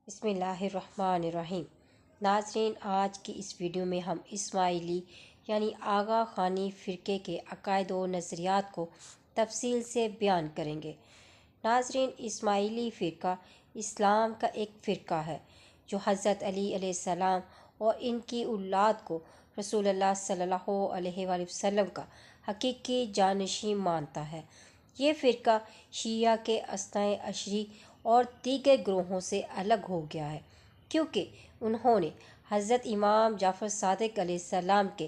بسم اللہ الرحمن الرحیم۔ ناظرین، آج کی اس ویڈیو میں ہم اسماعیلی یعنی آغا خانی فرقے کے عقائد و نظریات کو تفصیل سے بیان کریں گے۔ ناظرین، اسماعیلی فرقہ اسلام کا ایک فرقہ ہے جو حضرت علی علیہ السلام اور ان کی اولاد کو رسول اللہ صلی اللہ علیہ وآلہ وسلم کا حقیقی جانشین مانتا ہے۔ یہ فرقہ شیعہ کے اثنی عشری اور دیگر گروہوں سے الگ ہو گیا ہے کیونکہ انہوں نے حضرت امام جعفر صادق علیہ السلام کے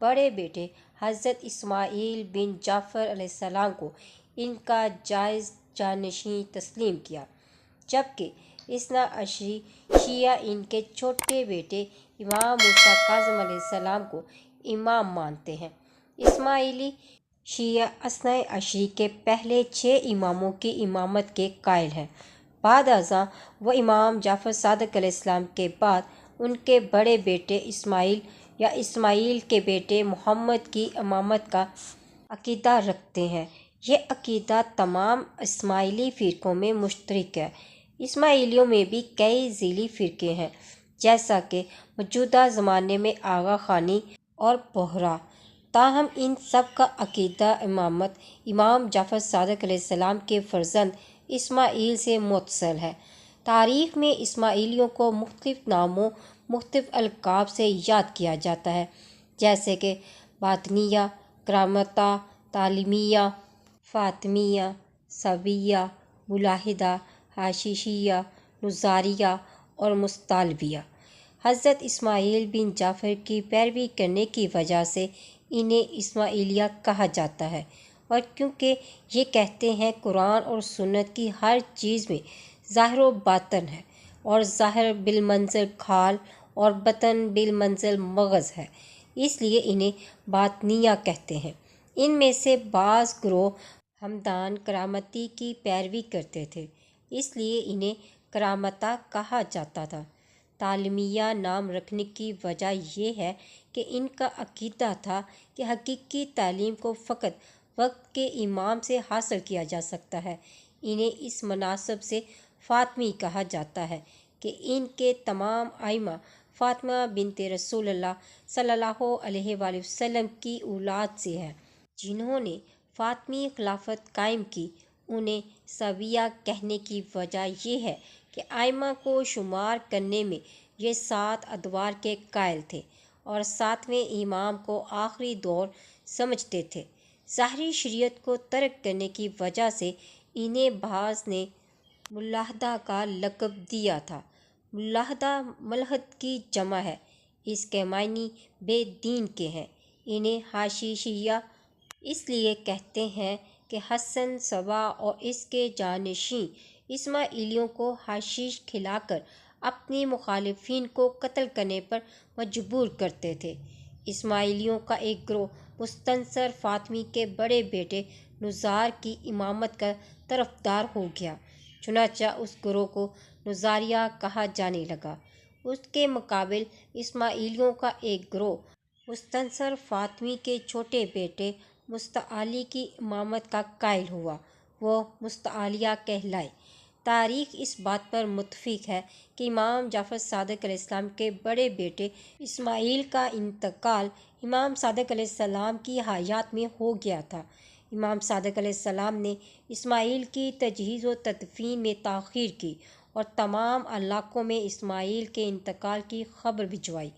بڑے بیٹے حضرت اسماعیل بن جعفر علیہ السلام کو ان کا جائز جانشین تسلیم کیا، جبکہ اثنا عشری شیعہ ان کے چھوٹے بیٹے امام موسیٰ کاظم علیہ السلام کو امام مانتے ہیں۔ اسماعیلی شیعہ اثنی عشری کے پہلے 6 اماموں کی امامت کے قائل ہیں۔ بعد ازاں وہ امام جعفر صادق علیہ السلام کے بعد ان کے بڑے بیٹے اسماعیل یا اسماعیل کے بیٹے محمد کی امامت کا عقیدہ رکھتے ہیں۔ یہ عقیدہ تمام اسماعیلی فرقوں میں مشترک ہے۔ اسماعیلیوں میں بھی کئی ذیلی فرقے ہیں، جیسا کہ موجودہ زمانے میں آغا خانی اور بہرہ، تاہم ان سب کا عقیدہ امامت امام جعفر صادق علیہ السلام کے فرزند اسماعیل سے متصل ہے۔ تاریخ میں اسماعیلیوں کو مختلف ناموں، مختلف القاب سے یاد کیا جاتا ہے، جیسے کہ باطنیہ، کرامتہ، تعلیمیہ، فاطمیہ، صفویہ، ملاحدہ، حشیشیہ، نظاریہ اور مستطالبیہ۔ حضرت اسماعیل بن جعفر کی پیروی کرنے کی وجہ سے انہیں اسماعیلیہ کہا جاتا ہے، اور کیونکہ یہ کہتے ہیں قرآن اور سنت کی ہر چیز میں ظاہر و باطن ہے، اور ظاہر بالمنزل کھال اور باطن بالمنزل مغز ہے، اس لیے انہیں باطنیہ کہتے ہیں۔ ان میں سے بعض گروہ ہمدان کرامتی کی پیروی کرتے تھے، اس لیے انہیں کرامتہ کہا جاتا تھا۔ تعلیمیہ نام رکھنے کی وجہ یہ ہے کہ ان کا عقیدہ تھا کہ حقیقی تعلیم کو فقط وقت کے امام سے حاصل کیا جا سکتا ہے۔ انہیں اس مناسب سے فاطمی کہا جاتا ہے کہ ان کے تمام ائمہ فاطمہ بنت رسول اللہ صلی اللہ علیہ وآلہ وسلم کی اولاد سے ہیں۔ جنہوں نے فاطمی خلافت قائم کی، انہیں صفویہ کہنے کی وجہ یہ ہے کہ ائمہ کو شمار کرنے میں یہ 7 ادوار کے قائل تھے اور 7ویں امام کو آخری دور سمجھتے تھے۔ ظاہری شریعت کو ترک کرنے کی وجہ سے انہیں بعض نے ملاحدہ کا لقب دیا تھا۔ ملاحدہ ملحد کی جمع ہے، اس کے معنی بے دین کے ہیں۔ انہیں حشیشیہ اس لیے کہتے ہیں کہ حسن صبا اور اس کے جانشین اسماعیلیوں کو حشیش کھلا کر اپنی مخالفین کو قتل کرنے پر مجبور کرتے تھے۔ اسماعیلیوں کا ایک گروہ مستنصر فاطمی کے بڑے بیٹے نزار کی امامت کا طرفدار ہو گیا، چنانچہ اس گروہ کو نظاریہ کہا جانے لگا۔ اس کے مقابل اسماعیلیوں کا ایک گروہ مستنصر فاطمی کے چھوٹے بیٹے مستعلی کی امامت کا قائل ہوا، وہ مستعلیہ کہلائے۔ تاریخ اس بات پر متفق ہے کہ امام جعفر صادق علیہ السلام کے بڑے بیٹے اسماعیل کا انتقال امام صادق علیہ السلام کی حیات میں ہو گیا تھا۔ امام صادق علیہ السلام نے اسماعیل کی تجہیز و تدفین میں تاخیر کی اور تمام علاقوں میں اسماعیل کے انتقال کی خبر بھجوائی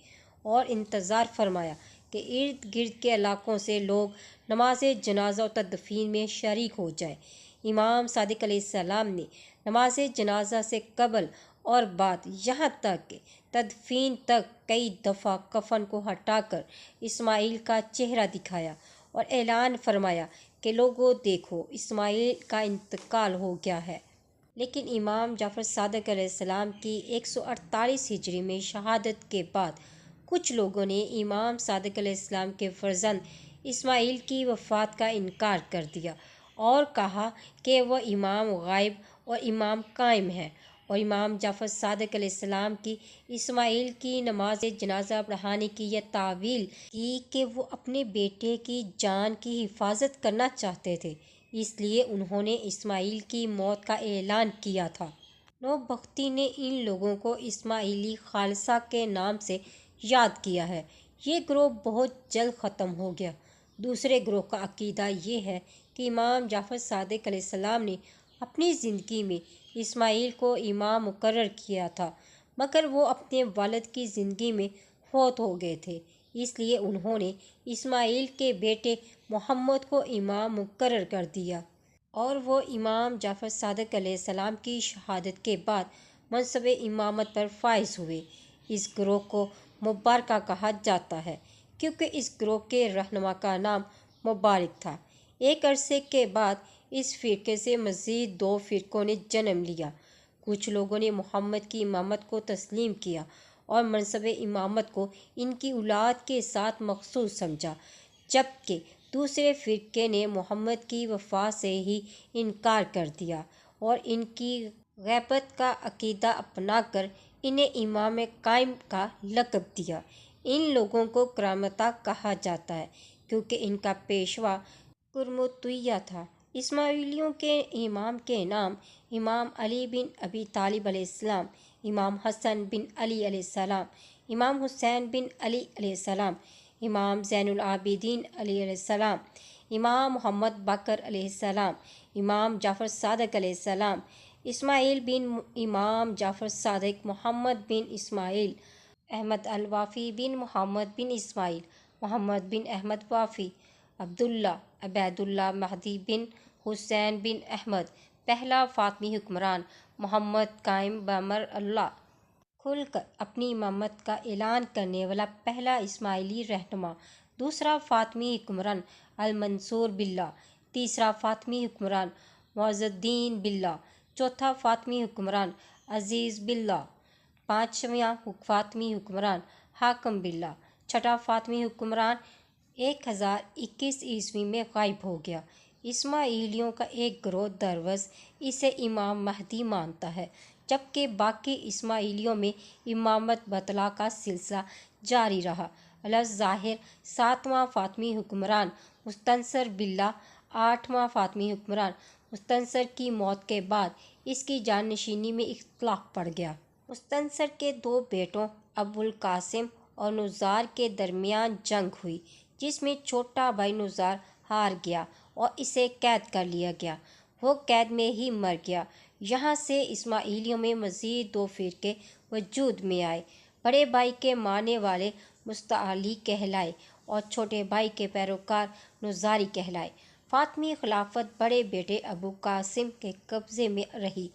اور انتظار فرمایا کہ ارد گرد کے علاقوں سے لوگ نماز جنازہ و تدفین میں شریک ہو جائیں۔ امام صادق علیہ السلام نے نماز جنازہ سے قبل اور بعد، یہاں تک کہ تدفین تک کئی دفعہ کفن کو ہٹا کر اسماعیل کا چہرہ دکھایا اور اعلان فرمایا کہ لوگو دیکھو، اسماعیل کا انتقال ہو گیا ہے۔ لیکن امام جعفر صادق علیہ السلام کی 148 ہجری میں شہادت کے بعد کچھ لوگوں نے امام صادق علیہ السلام کے فرزند اسماعیل کی وفات کا انکار کر دیا اور کہا کہ وہ امام غائب اور امام قائم ہیں، اور امام جعفر صادق علیہ السلام کی اسماعیل کی نماز جنازہ پڑھانے کی یہ تعویل کی کہ وہ اپنے بیٹے کی جان کی حفاظت کرنا چاہتے تھے، اس لیے انہوں نے اسماعیل کی موت کا اعلان کیا تھا۔ نوبختی نے ان لوگوں کو اسماعیلی خالصہ کے نام سے یاد کیا ہے۔ یہ گروہ بہت جلد ختم ہو گیا۔ دوسرے گروہ کا عقیدہ یہ ہے کہ امام جعفر صادق علیہ السلام نے اپنی زندگی میں اسماعیل کو امام مقرر کیا تھا، مگر وہ اپنے والد کی زندگی میں فوت ہو گئے تھے، اس لیے انہوں نے اسماعیل کے بیٹے محمد کو امام مقرر کر دیا اور وہ امام جعفر صادق علیہ السلام کی شہادت کے بعد منصب امامت پر فائز ہوئے۔ اس گروہ کو مبارکہ کہا جاتا ہے کیونکہ اس گروہ کے رہنما کا نام مبارک تھا۔ ایک عرصے کے بعد اس فرقے سے مزید 2 فرقوں نے جنم لیا۔ کچھ لوگوں نے محمد کی امامت کو تسلیم کیا اور منصب امامت کو ان کی اولاد کے ساتھ مخصوص سمجھا، جبکہ دوسرے فرقے نے محمد کی وفات سے ہی انکار کر دیا اور ان کی غیبت کا عقیدہ اپنا کر انہیں امام قائم کا لقب دیا۔ ان لوگوں کو کرامتہ کہا جاتا ہے کیونکہ ان کا پیشوا کرمطیہ تھا۔ اسماعیلیوں کے امام کے نام امام علی بن ابی طالب علیہ السلام، امام حسن بن علی علیہ السلام، امام حسین بن علی علیہ السلام، امام زین العابدین علی علیہ السلام، امام محمد باقر علیہ السلام، امام جعفر صادق علیہ السلام، اسماعیل بن امام جعفر صادق، محمد بن اسماعیل، احمد الوافی بن محمد بن اسماعیل، محمد بن احمد وافی، عبداللہ، عبید اللہ، مہدی بن حسین بن احمد، پہلا فاطمی حکمران، محمد قائم بامر اللہ، کھل کر اپنی امامت کا اعلان کرنے والا پہلا اسماعیلی رہنما، دوسرا فاطمی حکمران المنصور باللہ، تیسرا فاطمی حکمران معز الدین باللہ، چوتھا فاطمی حکمران عزیز باللہ، پانچواں فاطمی حکمران حاکم باللہ، چھٹا فاطمی حکمران 1021 عیسوی میں غائب ہو گیا۔ اسماعیلیوں کا ایک گروہ دروز اسے امام مہدی مانتا ہے، جبکہ باقی اسماعیلیوں میں امامت باطلا کا سلسلہ جاری رہا۔ الظاہر 7واں فاطمی حکمران مستنصر باللہ، 8واں فاطمی حکمران مستنصر کی موت کے بعد اس کی جانشینی میں اختلاف پڑ گیا۔ مستنصر کے 2 بیٹوں ابو القاسم اور نزار کے درمیان جنگ ہوئی، جس میں چھوٹا بھائی نزار ہار گیا اور اسے قید کر لیا گیا۔ وہ قید میں ہی مر گیا۔ یہاں سے اسماعیلیوں میں مزید 2 فرقے وجود میں آئے۔ بڑے بھائی کے ماننے والے مستعلی کہلائے اور چھوٹے بھائی کے پیروکار نزاری کہلائے۔ فاطمی خلافت بڑے بیٹے ابو قاسم کے قبضے میں رہی،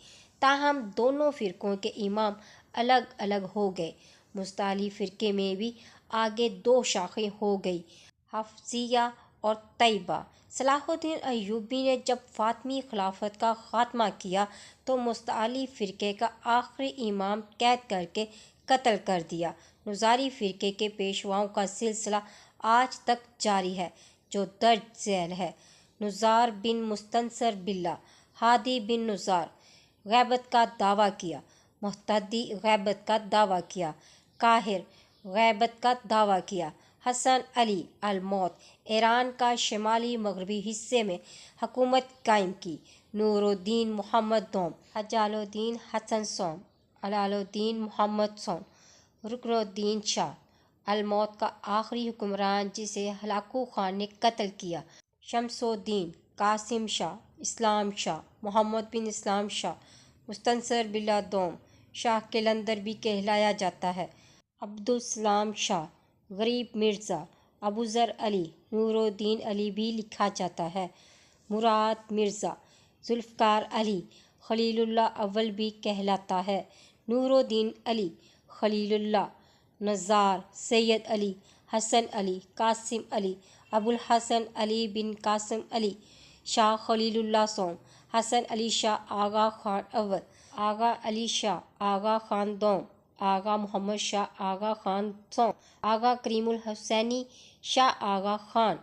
تاہم دونوں فرقوں کے امام الگ الگ ہو گئے۔ مستعلی فرقے میں بھی آگے 2 شاخیں ہو گئیں، حفصیہ اور طیبہ۔ صلاح الدین ایوبی نے جب فاطمی خلافت کا خاتمہ کیا تو مستعلی فرقے کا آخری امام قید کر کے قتل کر دیا۔ نزاری فرقے کے پیشواؤں کا سلسلہ آج تک جاری ہے، جو درج ذیل ہے: نزار بن مستنصر باللہ، ہادی بن نزار، غیبت کا دعویٰ کیا، مہتدی، غیبت کا دعویٰ کیا، قاہر، غیبت کا دعویٰ کیا، حسن علی الموت، ایران کا شمالی مغربی حصے میں حکومت قائم کی، نور الدین محمد دوم، حجال الدین حسن سوم، علال الدین محمد سوم، رکن الدین شاہ الموت کا آخری حکمران جسے ہلاکو خان نے قتل کیا، شمس الدین، قاسم شاہ، اسلام شاہ، محمد بن اسلام شاہ، مستنصر باللہ دوم، شاہ قلندر بھی کہلایا جاتا ہے، عبدالسلام شاہ، غریب مرزا، ابو ذر علی، نور الدین علی بھی لکھا جاتا ہے، مراد مرزا، ذوالفقار علی، خلیل اللہ اول بھی کہلاتا ہے، نور الدین علی، خلیل اللہ، نزار، سید علی، حسن علی، قاسم علی، ابو الحسن علی بن قاسم علی، شاہ خلیل اللہ سوم، حسن علی شاہ آغا خان اول، آغا علی شاہ آغا خان دوم، آغا محمد شاہ آغا خان سوم، آغا کریم الحسینی شاہ آغا خان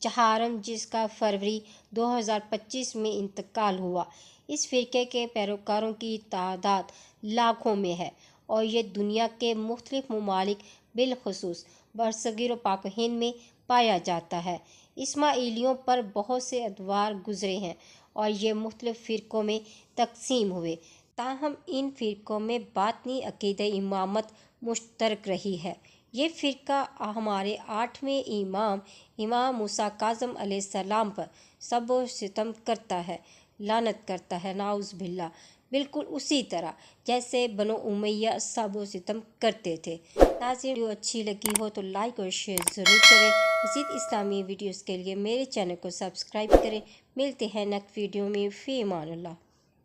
چہارم، جس کا فروری 2025 میں انتقال ہوا۔ اس فرقے کے پیروکاروں کی تعداد لاکھوں میں ہے اور یہ دنیا کے مختلف ممالک بالخصوص برصغیر و پاک و ہند میں پایا جاتا ہے۔ اسماعیلیوں پر بہت سے ادوار گزرے ہیں اور یہ مختلف فرقوں میں تقسیم ہوئے۔ تاہم ان فرقوں میں باطنی عقیدہ امامت مشترک رہی ہے۔ یہ فرقہ ہمارے 8ویں امام موسیٰ کاظم علیہ السلام پر سب و ستم کرتا ہے، لعنت کرتا ہے، نعوذ باللہ، بالکل اسی طرح جیسے بنو امیہ سب و ستم کرتے تھے۔ ناظرین، ویڈیو اچھی لگی ہو تو لائک اور شیئر ضرور کریں۔ مزید اسلامی ویڈیوز کے لیے میرے چینل کو سبسکرائب کریں۔ ملتے ہیں نیکسٹ ویڈیو میں، فی امان اللہ۔